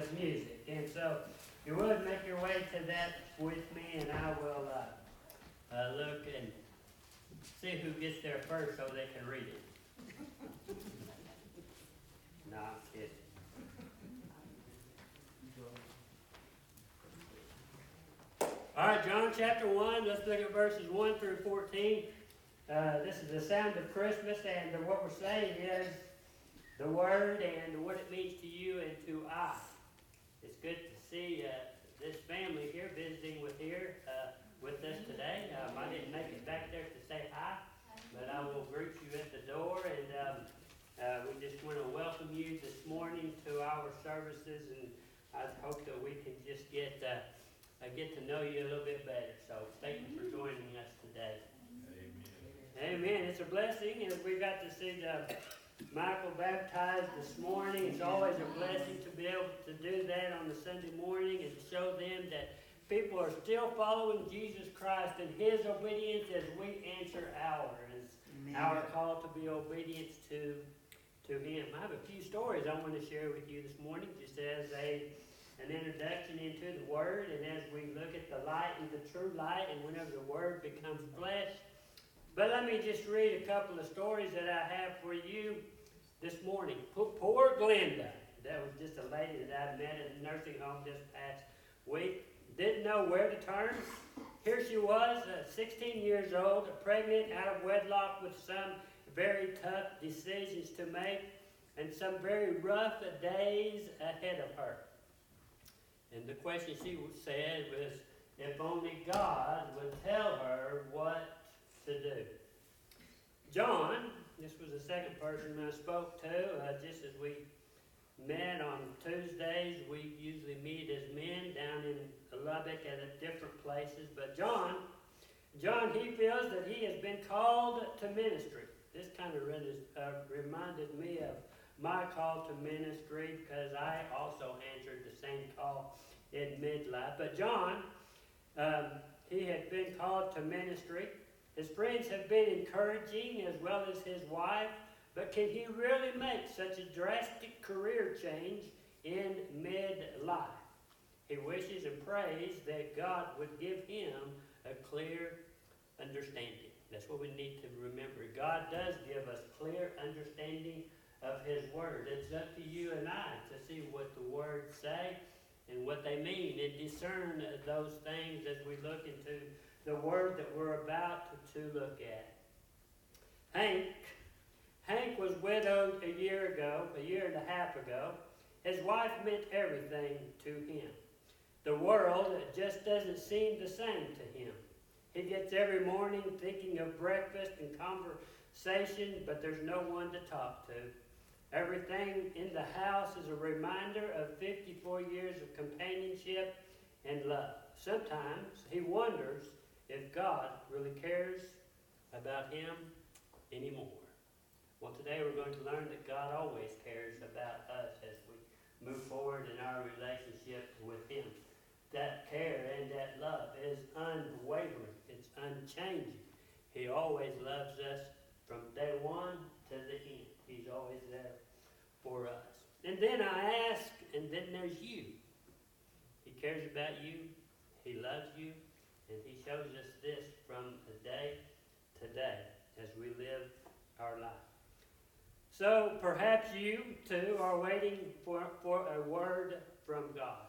was music. And so you would make your way to that with me, and I will look and see who gets there first so they can read it. No, I'm kidding. All right, John chapter 1, let's look at verses 1 through 14. This is the sound of Christmas, and what we're saying is the Word and what it means to you and to us. It's good to see this family here visiting with us today. I didn't make it back there to say hi, but I will greet you at the door, and we just want to welcome you this morning to our services, and I hope that we can just get to know you a little bit better. So thank you for joining us today. Amen. It's a blessing, and we got to see Michael baptized this morning. It's always a blessing to be able to do that on a Sunday morning and show them that people are still following Jesus Christ and His obedience as we answer ours. Our call to be obedient to Him. I have a few stories I want to share with you this morning, just as an introduction into the Word, and as we look at the light and the true light, and whenever the Word becomes flesh. But let me just read a couple of stories that I have for you this morning. Poor Glenda, that was just a lady that I met at a nursing home this past week, didn't know where to turn. Here she was, 16 years old, pregnant, out of wedlock, with some very tough decisions to make and some very rough days ahead of her. And the question she said was, if only God would tell her what to do. John, this was the second person I spoke to, just as we met on Tuesdays. We usually meet as men down in Lubbock at different places. But John, he feels that he has been called to ministry. This kind of reminded me of my call to ministry, because I also answered the same call in midlife. But John, he had been called to ministry. His friends have been encouraging, as well as his wife, but can he really make such a drastic career change in midlife? He wishes and prays that God would give him a clear understanding. That's what we need to remember. God does give us clear understanding of His Word. It's up to you and I to see what the Words say and what they mean, and discern those things as we look into the Word that we're about to look at. Hank was widowed a year and a half ago. His wife meant everything to him. The world just doesn't seem the same to him. He gets every morning thinking of breakfast and conversation, but there's no one to talk to. Everything in the house is a reminder of 54 years of companionship and love. Sometimes he wonders if God really cares about him anymore. Well, today we're going to learn that God always cares about us as we move forward in our relationship with Him. That care and that love is unwavering. It's unchanging. He always loves us from day one to the end. He's always there for us. And then I ask, and then there's you. He cares about you. He loves you. And He shows us this from the day to day as we live our life. So perhaps you too are waiting for a word from God.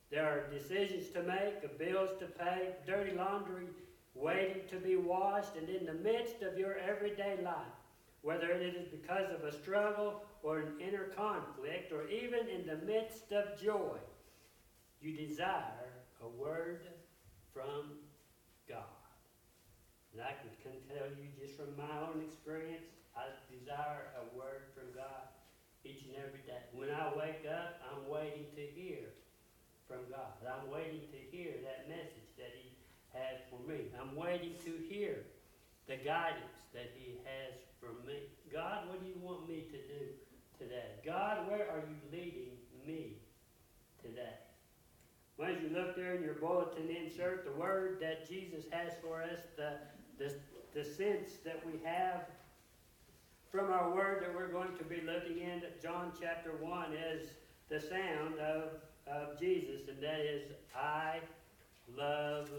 There are decisions to make, bills to pay, dirty laundry waiting to be washed, and in the midst of your everyday life, whether it is because of a struggle or an inner conflict, or even in the midst of joy, you desire a word from God. And I can tell you just from my own experience, I desire a word from God each and every day. When I wake up, I'm waiting to hear from God. I'm waiting to hear that message that He has for me. I'm waiting to hear the guidance that He has for me. God, what do you want me to do today? God, where are you leading me today? Well, as you look there in your bulletin insert, the word that Jesus has for us, the sense that we have from our word that we're going to be looking in, John chapter 1, is the sound of Jesus, and that is, I love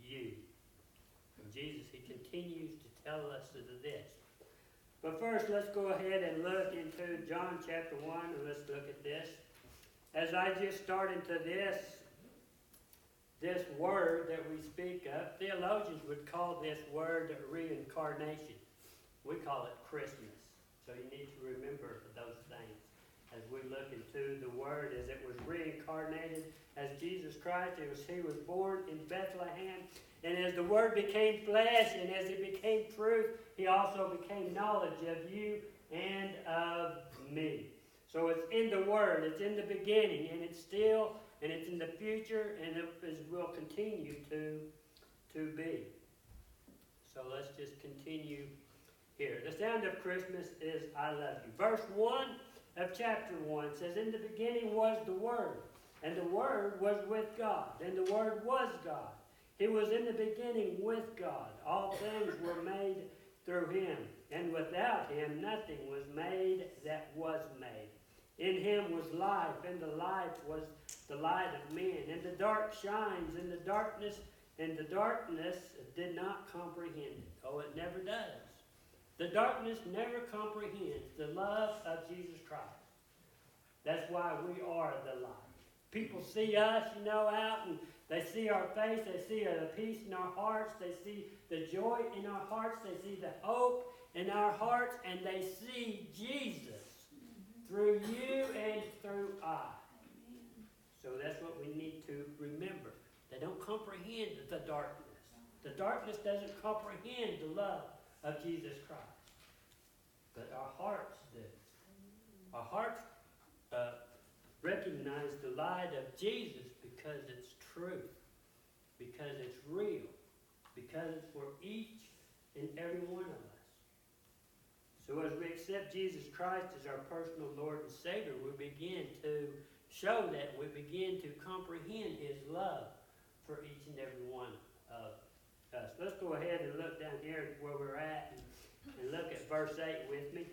you. And Jesus, he continues to tell us this. But first, let's go ahead and look into John chapter 1, and let's look at this. As I just start into this word that we speak of, theologians would call this word reincarnation. We call it Christmas. So you need to remember those things as we look into the word, as it was reincarnated as Jesus Christ. He was born in Bethlehem. And as the word became flesh and as it became truth, he also became knowledge of you and of me. So it's in the word, it's in the beginning, and it's still, and it's in the future, and it will continue to be. So let's just continue here. The sound of Christmas is I love you. Verse 1 of chapter 1 says, in the beginning was the Word, and the Word was with God, and the Word was God. He was in the beginning with God. All things were made through him, and without him nothing was made that was made. In him was life, and the life was the light of men. And the dark shines in the darkness, and the darkness did not comprehend it. Oh, it never does. The darkness never comprehends the love of Jesus Christ. That's why we are the light. People see us, out, and they see our face, they see the peace in our hearts, they see the joy in our hearts, they see the hope in our hearts, and they see Jesus through you and through I. So that's what we need to remember. They don't comprehend the darkness. The darkness doesn't comprehend the love of Jesus Christ. But our hearts do. Our hearts recognize the light of Jesus because it's truth, because it's real, because it's for each and every one of us. So as we accept Jesus Christ as our personal Lord and Savior, we begin to show that, we begin to comprehend his love for each and every one of us. Let's go ahead and look down here where we're at and look at verse 8 with me.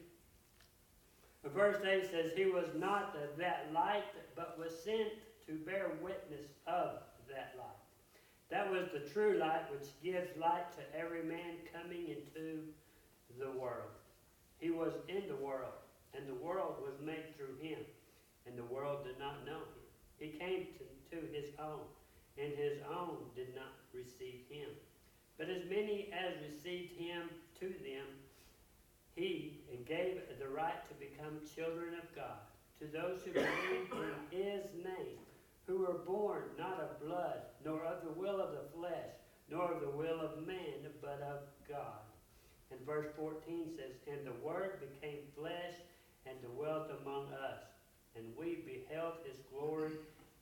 Verse 8 says, he was not that light, but was sent to bear witness of that light. That was the true light which gives light to every man coming into the world. He was in the world, and the world was made through him, and the world did not know him. He came to his own, and his own did not receive him. But as many as received him, to them he gave the right to become children of God, to those who believe in his name, who were born not of blood, nor of the will of the flesh, nor of the will of man, but of God. And verse 14 says, and the Word became flesh and dwelt among us, and we beheld his glory,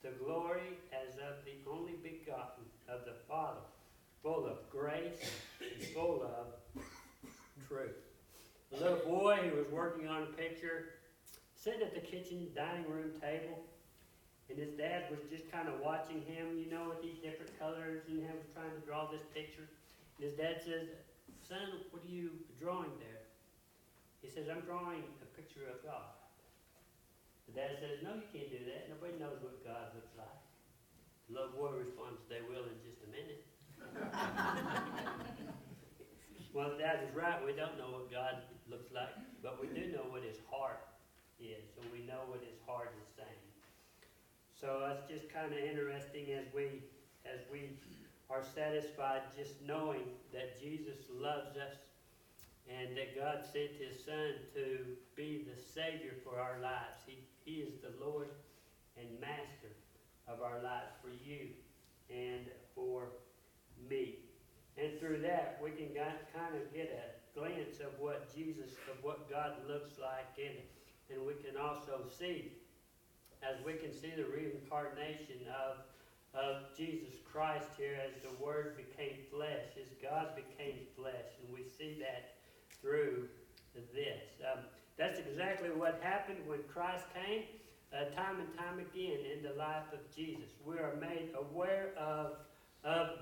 the glory as of the only begotten of the Father, full of grace and full of truth. A little boy who was working on a picture, sitting at the kitchen dining room table, and his dad was just kind of watching him, with these different colors, and he was trying to draw this picture. And his dad says, son, what are you drawing there? He says, I'm drawing a picture of God. The dad says, no, you can't do that. Nobody knows what God looks like. The little boy responds, they will in just a minute. Well, Dad is right. We don't know what God looks like, but we do know what his heart is, and we know what his heart is saying. So it's just kind of interesting as we are satisfied just knowing that Jesus loves us and that God sent his Son to be the Savior for our lives. He is the Lord and Master of our lives, for you and for me. And through that, we can kind of get a glance of what God looks like, and we can also see, as we can see the reincarnation of Jesus Christ here as the Word became flesh, as God became flesh, and we see that through this. That's exactly what happened when Christ came, time and time again in the life of Jesus. We are made aware of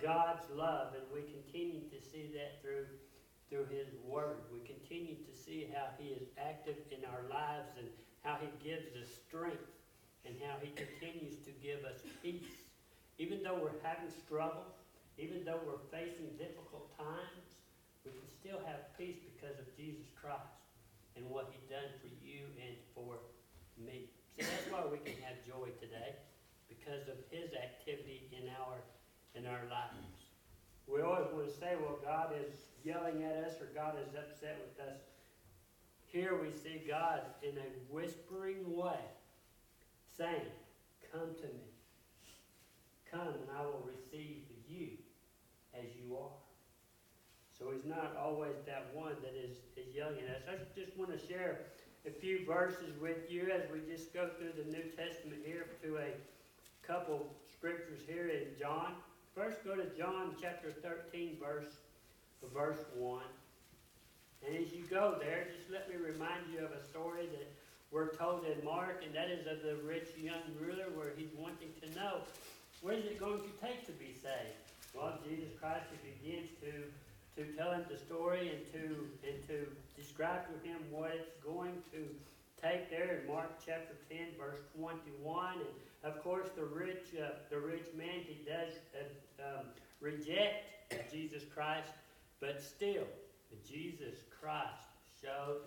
God's love, and we continue to see that through his Word. We continue to see how he is active in our lives and how he gives us strength and how He continues to give us peace. Even though we're having struggles, even though we're facing difficult times, we can still have peace because of Jesus Christ and what He done for you and for me. So that's why we can have joy today, because of His activity in our lives. We always want to say, well, God is yelling at us or God is upset with us. Here we see God in a whispering way saying, come to me. Come and I will receive you as you are. So He's not always that one that is yelling at us. I just want to share a few verses with you as we just go through the New Testament here to a couple scriptures here in John. First, go to John chapter 13, verse 1. And as you go there, just let me remind you of a story that we're told in Mark, and that is of the rich young ruler, where he's wanting to know, what is it going to take to be saved? Well, Jesus Christ, He begins to tell him the story and to describe to him what it's going to take there in Mark chapter 10, verse 21. And of course, the rich man, he does reject Jesus Christ, but still, Jesus Christ showed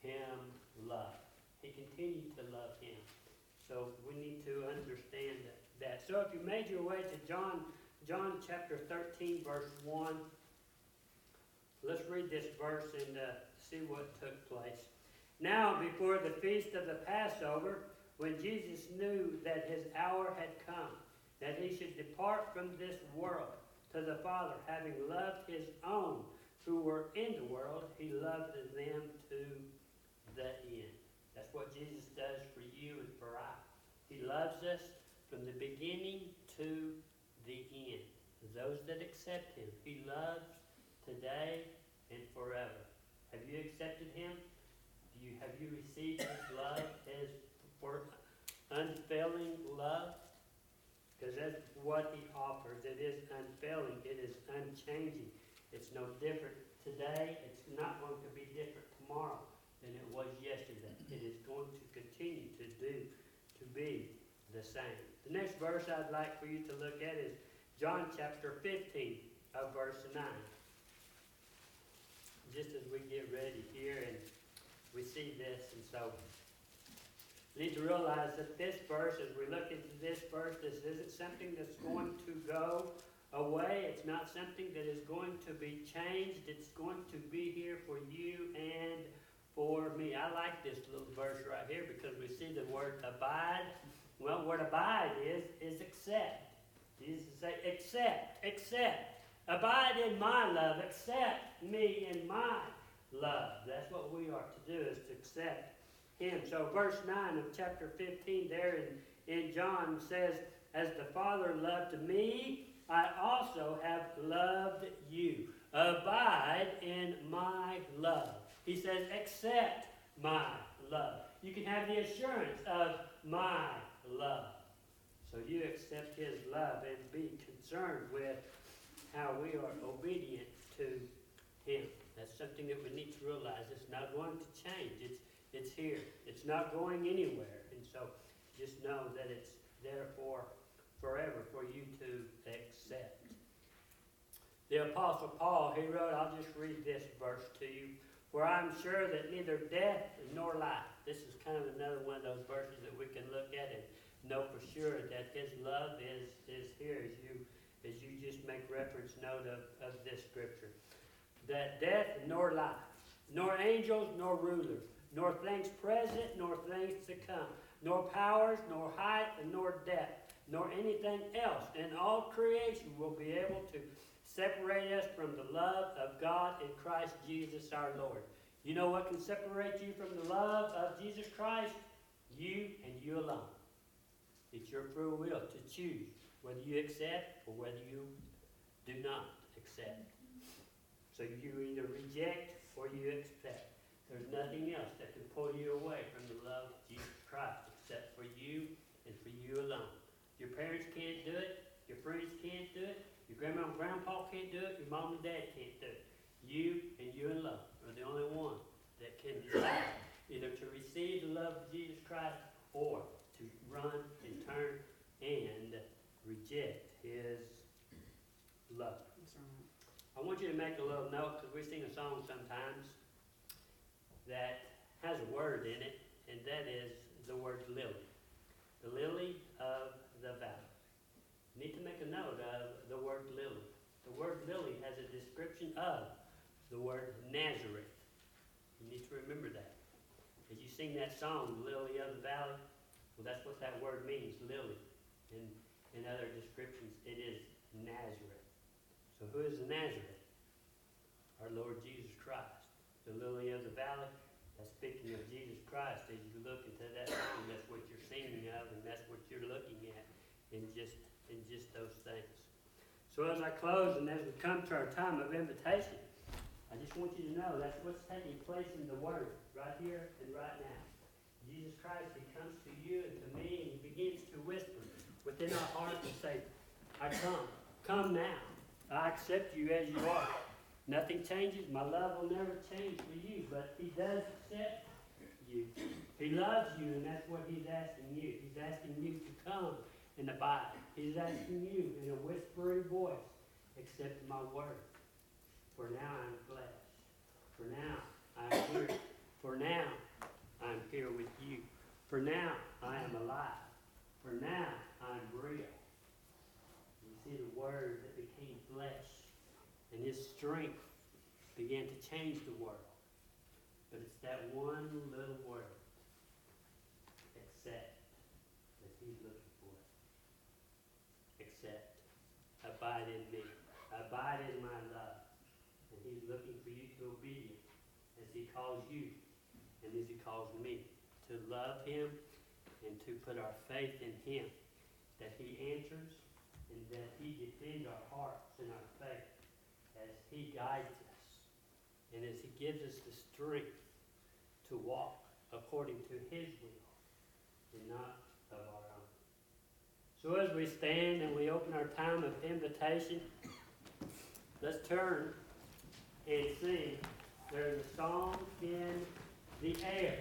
him love. He continued to love him. So we need to understand that. So if you made your way to John chapter 13, verse 1, let's read this verse and see what took place. Now, before the feast of the Passover, when Jesus knew that His hour had come, that He should depart from this world to the Father, having loved His own who were in the world, He loved them to the end. That's what Jesus does for you and for I. He loves us from the beginning to the end. Those that accept Him, He loves today and forever. Have you accepted Him? Have you received His love, His for unfailing love? Because that's what He offers. It is unfailing. It is unchanging. It's no different today. It's not going to be different tomorrow than it was yesterday. It is going to continue to be the same. The next verse I'd like for you to look at is John chapter 15 of verse 9. Just as we get ready here and we see this, and so we need to realize that this verse, as we look into this verse, this isn't something that's going to go away. It's not something that is going to be changed. It's going to be here for you and for me. I like this little verse right here because we see the word abide. Well, what abide is accept. Jesus say, accept. Abide in my love. Accept me in my love. That's what we are to do, is to accept Him. So verse 9 of chapter 15 there in John says, as the Father loved me, I also have loved you. Abide in my love. He says, accept my love. You can have the assurance of my love. So you accept His love and be concerned with how we are obedient to Him. That's something that we need to realize. It's not going to change. It's here. It's not going anywhere. And so just know that it's there for forever for you to accept. The Apostle Paul, he wrote, I'll just read this verse to you. For I'm sure that neither death nor life. This is kind of another one of those verses that we can look at and know for sure that His love is here as you just make reference note of this scripture. That death nor life, nor angels nor rulers, nor things present nor things to come, nor powers, nor height, nor depth, nor anything else in all creation will be able to separate us from the love of God in Christ Jesus our Lord. You know what can separate you from the love of Jesus Christ? You and you alone. It's your free will to choose whether you accept or whether you do not accept. So you either reject or you accept. There's nothing else that can pull you away from the love of Jesus Christ except for you and for you alone. Your parents can't do it. Your friends can't do it. Your grandma and grandpa can't do it. Your mom and dad can't do it. You and you alone are the only one that can decide either to receive the love of Jesus Christ or to run and turn and reject His love. I want you to make a little note, because we sing a song sometimes that has a word in it, and that is the word lily. The lily of the valley. You need to make a note of the word lily. The word lily has a description of the word Nazareth. You need to remember that. As you sing that song, Lily of the Valley, well, that's what that word means, lily. And in other descriptions, it is Nazareth. So who is the Nazareth? Our Lord Jesus Christ. The lily of the valley, that's speaking of Jesus Christ. As you look into that song, that's what you're singing of, and that's what you're looking at in just those things. So as I close and as we come to our time of invitation, I just want you to know that's what's taking place in the Word, right here and right now. Jesus Christ, He comes to you and to me, and He begins to whisper within our hearts and say, I come now. I accept you as you are. Nothing changes. My love will never change for you, but He does accept you. He loves you, and that's what He's asking you. He's asking you to come and abide. He's asking you in a whispering voice, accept my word. For now I am flesh. For now I am here. For now I am here with you. For now I am alive. For now I am real. You see the word that became flesh. And His strength began to change the world. But it's that one little word, accept, that He's looking for. Accept. Abide in me. Abide in my love. And He's looking for you to obedience as He calls you and as He calls me to love Him and to put our faith in Him, that He answers and that He defends our hearts and our faith as He guides us and as He gives us the strength to walk according to His will and not of our own. So as we stand and we open our time of invitation, let's turn and sing. There's a song in the air.